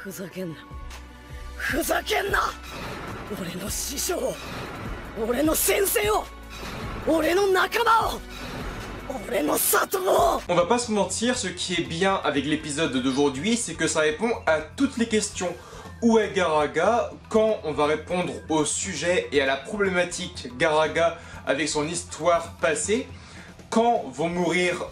ふざけんなふざけんな俺の師匠を俺の先生を俺の仲間を俺の里を On va pas se mentir, ce qui est bien avec l'épisode d'aujourd'hui, c'est que ça répond à toutes les questions. Où est Garaga? Quand on va répondre au sujet et à la problématique Garaga avec son histoire passée? Quand vont mourir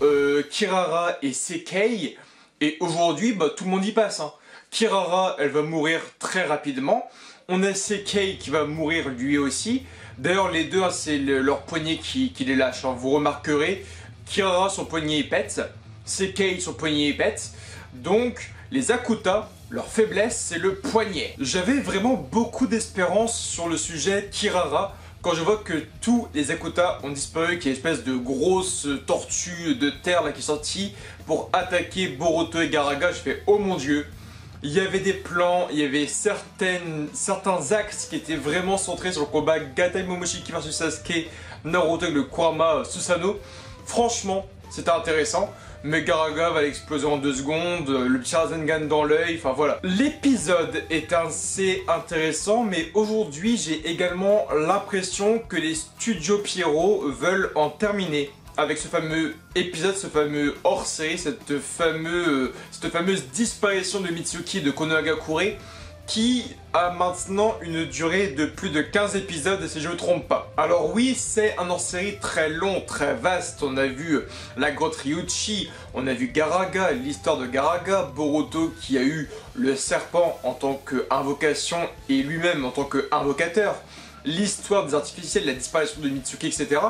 Kirara et Seikei? Et aujourd'hui, bah, tout le monde y passe. Hein. Kirara, elle va mourir très rapidement. On a Seikei qui va mourir lui aussi. D'ailleurs, les deux, hein, c'est leur poignet qui les lâche. Hein. Vous remarquerez, Kirara, son poignet il pète. Seikei, son poignet il pète. Donc, les Akuta, leur faiblesse, c'est le poignet. J'avais vraiment beaucoup d'espérance sur le sujet Kirara. Quand je vois que tous les Akuta ont disparu, qu'il y a une espèce de grosse tortue de terre là qui est sortie pour attaquer Boruto et Garaga, je fais oh mon dieu. Il y avait des plans, il y avait certains axes qui étaient vraiment centrés sur le combat Gatai Momoshiki vs Sasuke, Naruto avec le Kurama Susanoo. Franchement, c'était intéressant. Mais Garaga va l'exploser en 2 secondes, le petit Rasengan dans l'œil, enfin voilà. L'épisode est assez intéressant, mais aujourd'hui j'ai également l'impression que les studios Pierrot veulent en terminer avec ce fameux épisode, ce fameux hors-série, cette fameuse disparition de Mitsuki et de Konohagakure, qui a maintenant une durée de plus de 15 épisodes si je ne me trompe pas. Alors oui, c'est un hors-série très long, très vaste. On a vu la grotte Ryuchi, on a vu Garaga, l'histoire de Garaga, Boruto qui a eu le serpent en tant qu'invocation et lui-même en tant qu'invocateur, l'histoire des artificiels, la disparition de Mitsuki, etc.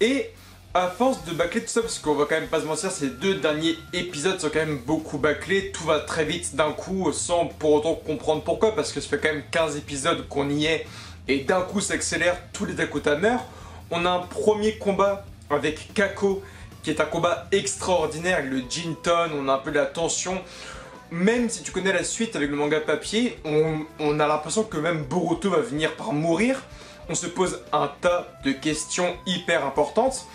Et à force de bâcler tout ça, parce qu'on va quand même pas se mentir, ces 2 derniers épisodes sont quand même beaucoup bâclés, tout va très vite d'un coup sans pour autant comprendre pourquoi, parce que ça fait quand même 15 épisodes qu'on y est et d'un coup ça accélère, tous les Akuta meurent. On a un premier combat avec Kako qui est un combat extraordinaire avec le Jinton, on a un peu de la tension. Même si tu connais la suite avec le manga papier, on a l'impression que même Boruto va finir par mourir. On se pose un tas de questions hyper importantes.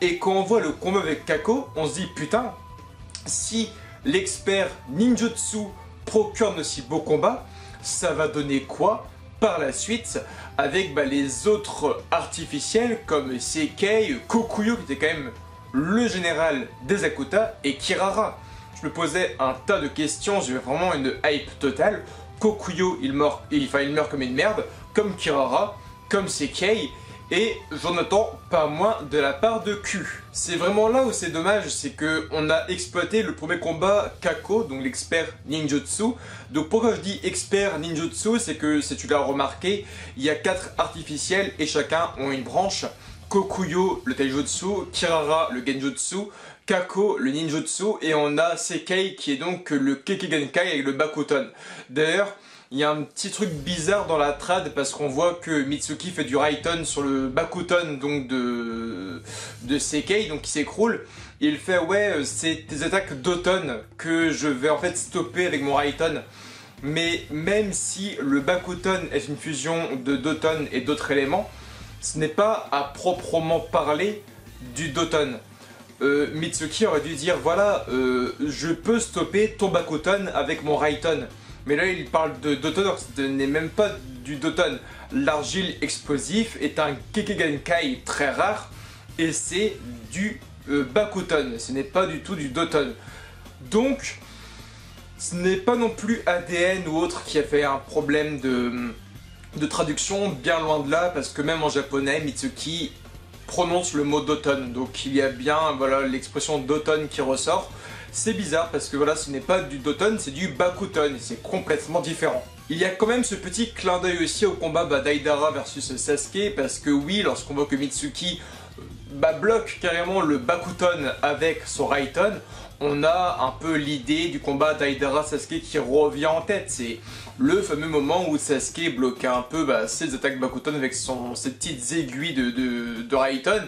Et quand on voit le combat avec Kako, on se dit putain, si l'expert ninjutsu procure de si beaux combats, ça va donner quoi par la suite avec les autres artificiels comme Seikei, Kokuyo qui était quand même le général des Akuta et Kirara. Je me posais un tas de questions, j'avais vraiment une hype totale. Kokuyo il meurt comme une merde, comme Kirara, comme Seikei. Et j'en attends pas moins de la part de Q. C'est vraiment là où c'est dommage, c'est qu'on a exploité le premier combat Kako, donc l'expert ninjutsu. Donc pourquoi je dis expert ninjutsu, c'est que si tu l'as remarqué, il y a 4 artificiels et chacun ont une branche. Kokuyo le taijutsu, Kirara le genjutsu, Kako le ninjutsu et on a Seikei qui est donc le Kekigenkai avec le Bakuton. D'ailleurs, il y a un petit truc bizarre dans la trad parce qu'on voit que Mitsuki fait du Raiton sur le Bakuton donc de Seikei, donc qui s'écroule. Il fait ouais c'est des attaques d'automne que je vais en fait stopper avec mon Raiton. Mais même si le Bakuton est une fusion de d'automne et d'autres éléments, ce n'est pas à proprement parler du d'automne. Mitsuki aurait dû dire voilà je peux stopper ton Bakuton avec mon Raiton. Mais là il parle d'automne, alors ce n'est même pas du d'automne. L'argile explosif est un Kekigenkai très rare et c'est du Bakuton, ce n'est pas du tout du d'automne. Donc ce n'est pas non plus ADN ou autre qui a fait un problème de traduction, bien loin de là, parce que même en japonais Mitsuki prononce le mot d'automne, donc il y a bien voilà, l'expression d'automne qui ressort. C'est bizarre parce que voilà, ce n'est pas du d'automne, c'est du Bakuton, c'est complètement différent. Il y a quand même ce petit clin d'œil aussi au combat d'Aidara versus Sasuke, parce que oui, lorsqu'on voit que Mitsuki bloque carrément le Bakuton avec son Raiton, on a un peu l'idée du combat d'Aidara Sasuke qui revient en tête. C'est le fameux moment où Sasuke bloquait un peu ses attaques Bakuton avec ses petites aiguilles de Raiton.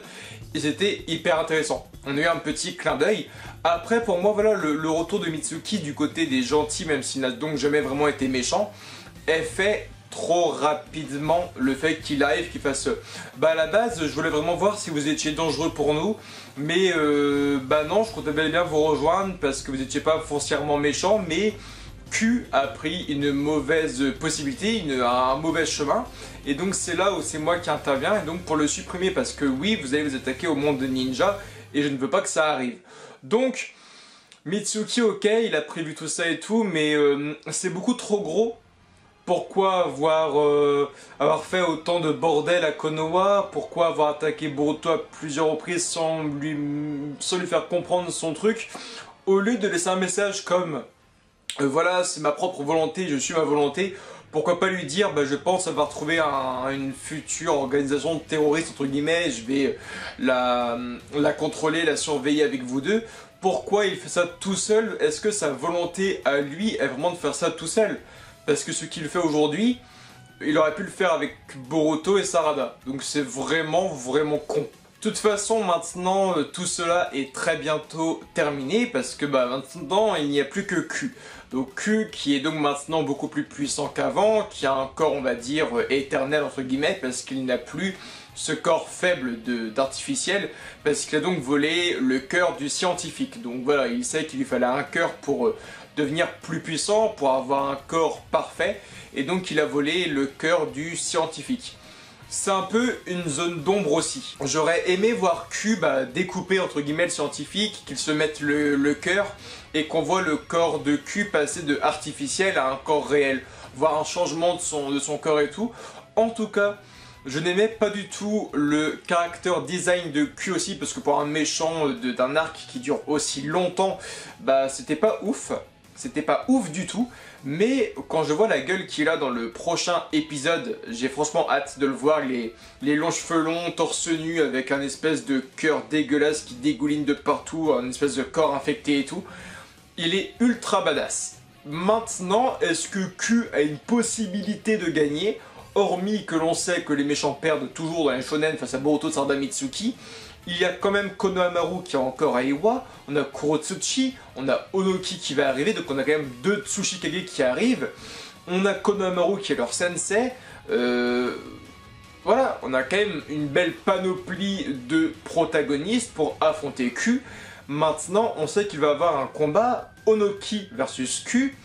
Et c'était hyper intéressant. On a eu un petit clin d'œil. Après, pour moi, voilà, le retour de Mitsuki du côté des gentils, même s'il n'a donc jamais vraiment été méchant, est fait trop rapidement. Le fait qu'il arrive, qu'il fasse... à la base, je voulais vraiment voir si vous étiez dangereux pour nous. Mais, non, je comptais bel et bien vous rejoindre parce que vous n'étiez pas foncièrement méchant, mais Q a pris une mauvaise possibilité, un mauvais chemin, et donc c'est là où c'est moi qui interviens, et donc pour le supprimer, parce que oui, vous allez vous attaquer au monde de ninja, et je ne veux pas que ça arrive. Donc, Mitsuki, ok, il a prévu tout ça et tout, mais c'est beaucoup trop gros. Pourquoi avoir fait autant de bordel à Konoha? Pourquoi avoir attaqué Boruto à plusieurs reprises sans lui faire comprendre son truc? Au lieu de laisser un message comme voilà, c'est ma propre volonté, je suis ma volonté, pourquoi pas lui dire je pense avoir trouvé une future organisation terroriste entre guillemets, je vais la contrôler, la surveiller avec vous deux. Pourquoi il fait ça tout seul? Est-ce que sa volonté à lui est vraiment de faire ça tout seul? Parce que ce qu'il fait aujourd'hui, il aurait pu le faire avec Boruto et Sarada. Donc c'est vraiment con. De toute façon, maintenant, tout cela est très bientôt terminé parce que maintenant, il n'y a plus que Q. Donc Q qui est donc maintenant beaucoup plus puissant qu'avant, qui a un corps, on va dire, éternel entre guillemets, parce qu'il n'a plus ce corps faible d'artificiel, parce qu'il a donc volé le cœur du scientifique. Donc voilà, il sait qu'il lui fallait un cœur pour devenir plus puissant, pour avoir un corps parfait, et donc il a volé le cœur du scientifique. C'est un peu une zone d'ombre aussi. J'aurais aimé voir Q découper entre guillemets le scientifique, qu'il se mette le cœur, et qu'on voit le corps de Q passer de artificiel à un corps réel, voir un changement de son corps et tout. En tout cas, je n'aimais pas du tout le character design de Q aussi, parce que pour un méchant d'un arc qui dure aussi longtemps, c'était pas ouf. C'était pas ouf du tout, mais quand je vois la gueule qu'il a dans le prochain épisode, j'ai franchement hâte de le voir, les longs cheveux longs, torse nu, avec un espèce de cœur dégueulasse qui dégouline de partout, un espèce de corps infecté et tout. Il est ultra badass. Maintenant, est-ce que Q a une possibilité de gagner? Hormis que l'on sait que les méchants perdent toujours dans les shonen face à Boruto, Sarada, Mitsuki, il y a quand même Konohamaru qui est encore à Iwa, on a Kurotsuchi, on a Onoki qui va arriver, donc on a quand même 2 Tsuchikage qui arrivent, on a Konohamaru qui est leur sensei, voilà, on a quand même une belle panoplie de protagonistes pour affronter Q. Maintenant, on sait qu'il va y avoir un combat Onoki versus Q,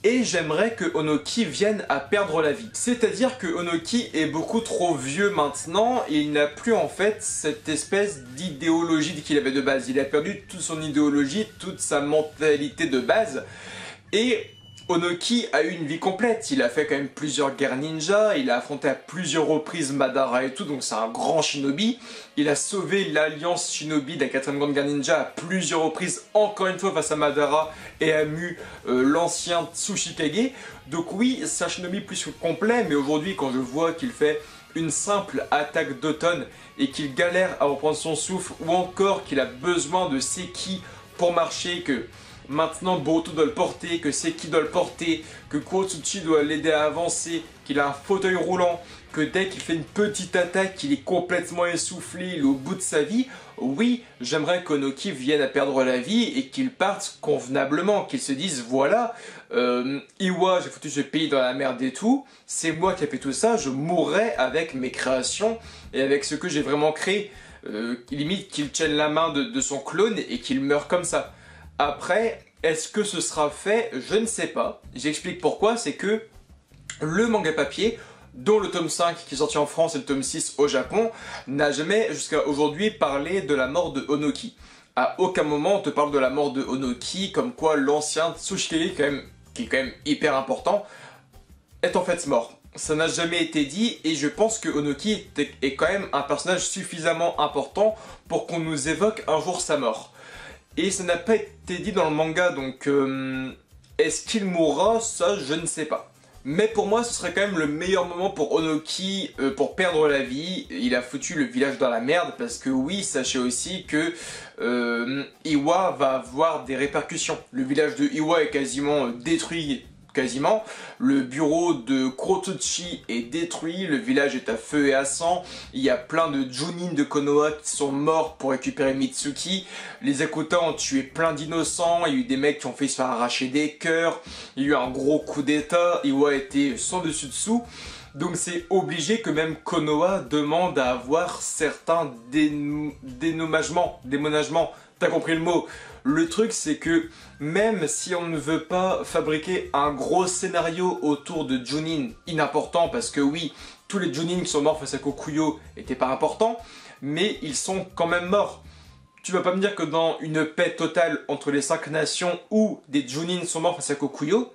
et j'aimerais que Onoki vienne à perdre la vie. C'est-à-dire que Onoki est beaucoup trop vieux maintenant, et il n'a plus en fait cette espèce d'idéologie qu'il avait de base. Il a perdu toute son idéologie, toute sa mentalité de base, et Onoki a eu une vie complète. Il a fait quand même plusieurs guerres ninja, il a affronté à plusieurs reprises Madara et tout, donc c'est un grand shinobi. Il a sauvé l'alliance shinobi de la 4ème grande guerre ninja à plusieurs reprises, encore une fois face à Madara et à Mu, l'ancien Tsuchikage. Donc oui, c'est un shinobi plus que complet, mais aujourd'hui quand je vois qu'il fait une simple attaque d'automne et qu'il galère à reprendre son souffle, ou encore qu'il a besoin de Seki pour marcher, que maintenant Boruto doit le porter, que Seki doit le porter, que Kurotsuchi doit l'aider à avancer, qu'il a un fauteuil roulant, que dès qu'il fait une petite attaque, il est complètement essoufflé, il est au bout de sa vie. Oui, j'aimerais qu'Onoki vienne à perdre la vie et qu'il parte convenablement, qu'il se dise voilà, Iwa, j'ai foutu ce pays dans la merde et tout, c'est moi qui ai fait tout ça, je mourrai avec mes créations et avec ce que j'ai vraiment créé. Limite qu'il tienne la main de son clone et qu'il meure comme ça. Après, est-ce que ce sera fait? Je ne sais pas. J'explique pourquoi, c'est que le manga papier, dont le tome 5 qui est sorti en France et le tome 6 au Japon, n'a jamais jusqu'à aujourd'hui parlé de la mort de Onoki. À aucun moment on te parle de la mort de Onoki, comme quoi l'ancien Tsuchikage, qui est quand même hyper important, est en fait mort. Ça n'a jamais été dit, et je pense que Onoki est quand même un personnage suffisamment important pour qu'on nous évoque un jour sa mort. Et ça n'a pas été dit dans le manga, donc est-ce qu'il mourra? Ça, je ne sais pas. Mais pour moi, ce serait quand même le meilleur moment pour Onoki pour perdre la vie. Il a foutu le village dans la merde, parce que oui, sachez aussi que Iwa va avoir des répercussions. Le village de Iwa est quasiment détruit. Le bureau de Kurotsuchi est détruit, le village est à feu et à sang, il y a plein de Junin de Konoha qui sont morts pour récupérer Mitsuki, les Akuta ont tué plein d'innocents, il y a eu des mecs qui ont fait se faire arracher des cœurs, il y a eu un gros coup d'état, Iwa était sans dessus dessous, donc c'est obligé que même Konoha demande à avoir certains déménagements, t'as compris le mot? Le truc c'est que même si on ne veut pas fabriquer un gros scénario autour de Junin inimportant, parce que oui, tous les Junin qui sont morts face à Kokuyo étaient pas importants, mais ils sont quand même morts. Tu vas pas me dire que dans une paix totale entre les 5 nations où des Junin sont morts face à Kokuyo,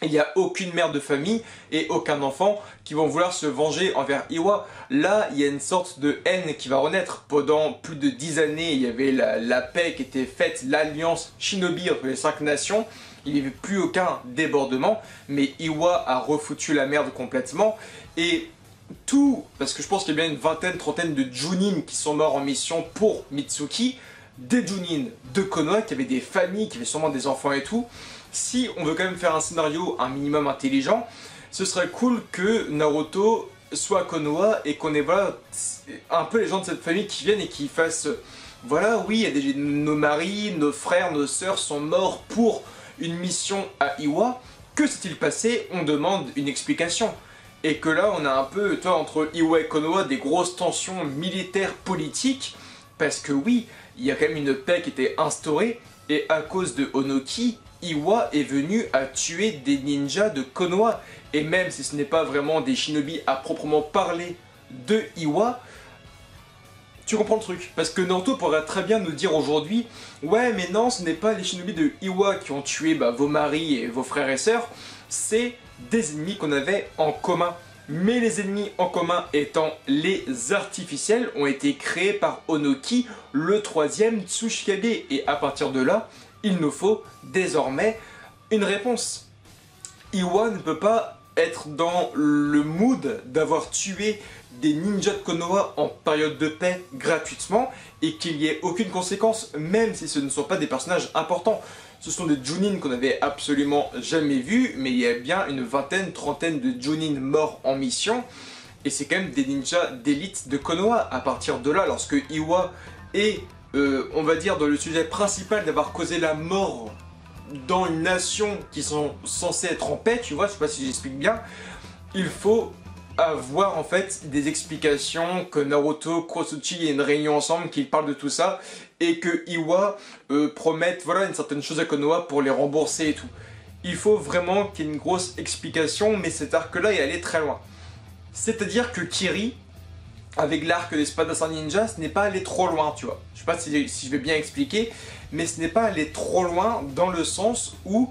il n'y a aucune mère de famille et aucun enfant qui vont vouloir se venger envers Iwa. Là, il y a une sorte de haine qui va renaître. Pendant plus de 10 années, il y avait la paix qui était faite, l'alliance Shinobi entre les 5 nations. Il n'y avait plus aucun débordement, mais Iwa a refoutu la merde complètement. Et tout, parce que je pense qu'il y a bien une vingtaine, trentaine de Junin qui sont morts en mission pour Mitsuki, des Junin de Konoha qui avaient des familles, qui avaient sûrement des enfants et tout. Si on veut quand même faire un scénario un minimum intelligent, ce serait cool que Naruto soit à Konoha et qu'on ait voilà, un peu les gens de cette famille qui viennent et qui fassent voilà, oui, il y a nos maris, nos frères, nos sœurs sont morts pour une mission à Iwa. Que s'est-il passé? On demande une explication. Et que là, on a un peu, toi, entre Iwa et Konoha, des grosses tensions militaires, politiques, parce que oui, il y a quand même une paix qui était instaurée, et à cause de Onoki, Iwa est venu à tuer des ninjas de Konoha. Et même si ce n'est pas vraiment des shinobi à proprement parler de Iwa, tu comprends le truc. Parce que Naruto pourrait très bien nous dire aujourd'hui, ouais mais non, ce n'est pas les shinobi de Iwa qui ont tué vos maris et vos frères et sœurs, c'est des ennemis qu'on avait en commun. Mais les ennemis en commun étant les artificiels ont été créés par Onoki, le 3e Tsuchikage. Et à partir de là, il nous faut désormais une réponse. Iwa ne peut pas être dans le mood d'avoir tué des ninjas de Konoha en période de paix gratuitement et qu'il n'y ait aucune conséquence, même si ce ne sont pas des personnages importants. Ce sont des Junin qu'on n'avait absolument jamais vus, mais il y a bien une vingtaine, trentaine de Junin morts en mission, et c'est quand même des ninjas d'élite de Konoha. À partir de là, lorsque Iwa est, on va dire, dans le sujet principal d'avoir causé la mort dans une nation qui sont censées être en paix, tu vois, je sais pas si j'explique bien, il faut avoir en fait des explications, que Naruto, Kurotsuchi aient une réunion ensemble, qu'ils parlent de tout ça, et que Iwa promette voilà, une certaine chose à Konoha pour les rembourser et tout. Il faut vraiment qu'il y ait une grosse explication, mais cet arc-là est allé très loin. C'est-à-dire que Kiri, avec l'arc des Spadassin Ninja, ce n'est pas allé trop loin, tu vois. Je sais pas si je vais bien expliquer, mais ce n'est pas allé trop loin dans le sens où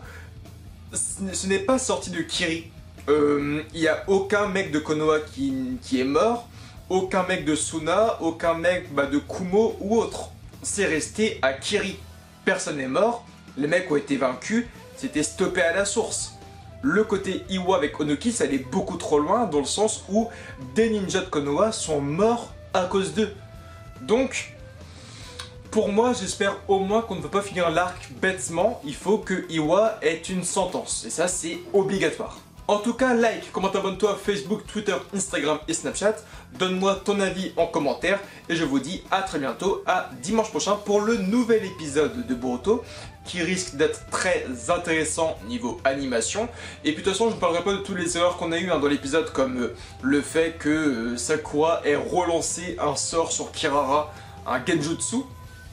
ce n'est pas sorti de Kiri. Il n'y a aucun mec de Konoha qui est mort, aucun mec de Suna, aucun mec de Kumo ou autre. C'est resté à Kiri. Personne n'est mort, les mecs ont été vaincus, c'était stoppé à la source. Le côté Iwa avec Onoki, ça allait beaucoup trop loin dans le sens où des ninjas de Konoha sont morts à cause d'eux. Donc, pour moi, j'espère au moins qu'on ne va pas finir l'arc bêtement, il faut que Iwa ait une sentence, et ça c'est obligatoire. En tout cas, like, commente, abonne-toi à Facebook, Twitter, Instagram et Snapchat. Donne-moi ton avis en commentaire et je vous dis à très bientôt, à dimanche prochain pour le nouvel épisode de Boruto qui risque d'être très intéressant niveau animation. Et puis de toute façon, je ne parlerai pas de toutes les erreurs qu'on a eues dans l'épisode comme le fait que Sakura ait relancé un sort sur Kirara, un Genjutsu.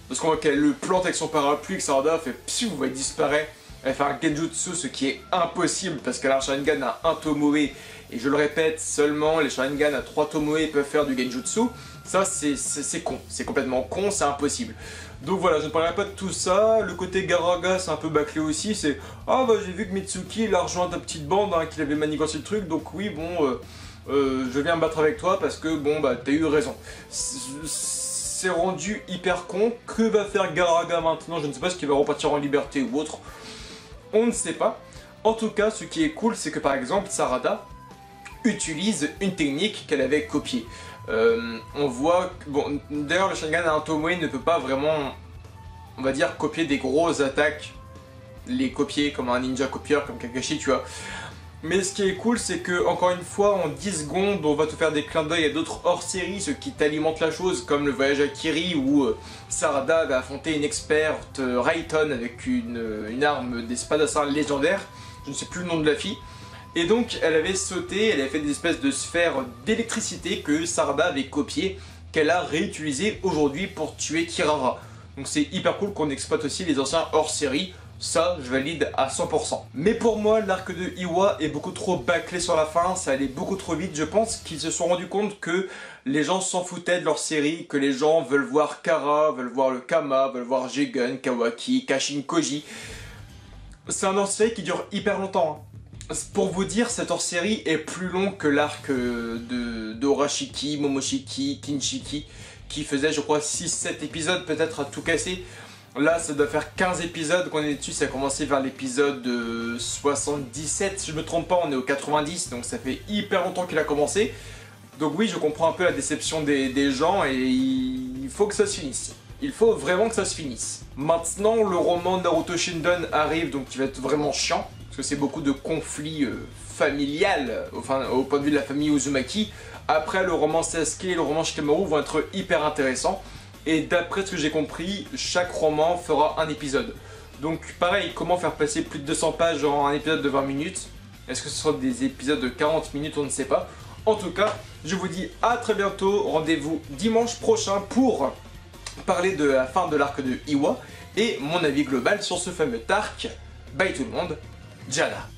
Parce qu'on voit qu'elle le plante avec son parapluie, que Sarada fait pfiou, vous voyez, disparaît. Elle fait un Genjutsu, ce qui est impossible parce qu'un Sharingan a un Tomoe. Et je le répète, seulement les Sharingan à 3 Tomoe peuvent faire du Genjutsu. Ça, c'est con. C'est complètement con, c'est impossible. Donc voilà, je ne parlerai pas de tout ça. Le côté Garaga, c'est un peu bâclé aussi. C'est ah bah j'ai vu que Mitsuki il a rejoint ta petite bande, qu'il avait manigancé le truc. Donc oui, bon, je viens me battre avec toi parce que bon, bah t'as eu raison. C'est rendu hyper con. Que va faire Garaga maintenant? Je ne sais pas, ce qu'il va repartir en liberté ou autre. On ne sait pas. En tout cas, ce qui est cool, c'est que par exemple, Sarada utilise une technique qu'elle avait copiée. On voit... Bon, d'ailleurs, le Sharingan à un Tomoe ne peut pas vraiment, on va dire, copier des grosses attaques. Les copier comme un ninja copieur, comme Kakashi, tu vois. Mais ce qui est cool, c'est que, encore une fois, en 10 secondes, on va te faire des clins d'œil à d'autres hors-série, ce qui t'alimente la chose, comme le voyage à Kiri, où Sarada va affronter une experte Raiton avec une arme des Spadassin légendaires, je ne sais plus le nom de la fille. Et donc, elle avait sauté, elle avait fait des espèces de sphères d'électricité que Sarada avait copiées, qu'elle a réutilisées aujourd'hui pour tuer Kirara. Donc c'est hyper cool qu'on exploite aussi les anciens hors-série. Ça, je valide à 100%. Mais pour moi, l'arc de Iwa est beaucoup trop bâclé sur la fin, ça allait beaucoup trop vite. Je pense qu'ils se sont rendus compte que les gens s'en foutaient de leur série, que les gens veulent voir Kara, veulent voir le Kama, veulent voir Jigen, Kawaki, Kashin, Koji. C'est un hors-série qui dure hyper longtemps. Pour vous dire, cet hors-série est plus long que l'arc de Horashiki, Momoshiki, Kinshiki, qui faisait, je crois, 6-7 épisodes peut-être à tout casser. Là, ça doit faire 15 épisodes qu'on est dessus, ça a commencé vers l'épisode 77, si je me trompe pas, on est au 90, donc ça fait hyper longtemps qu'il a commencé. Donc oui, je comprends un peu la déception des gens et il faut que ça se finisse. Il faut vraiment que ça se finisse. Maintenant, le roman Naruto Shinden arrive, donc qui va être vraiment chiant, parce que c'est beaucoup de conflits familial, enfin au point de vue de la famille Uzumaki. Après, le roman Sasuke et le roman Shikamaru vont être hyper intéressants. Et d'après ce que j'ai compris, chaque roman fera un épisode. Donc pareil, comment faire passer plus de 200 pages en un épisode de 20 minutes? Est-ce que ce sera des épisodes de 40 minutes? On ne sait pas. En tout cas, je vous dis à très bientôt. Rendez-vous dimanche prochain pour parler de la fin de l'arc de Iwa et mon avis global sur ce fameux arc. Bye tout le monde, Jana.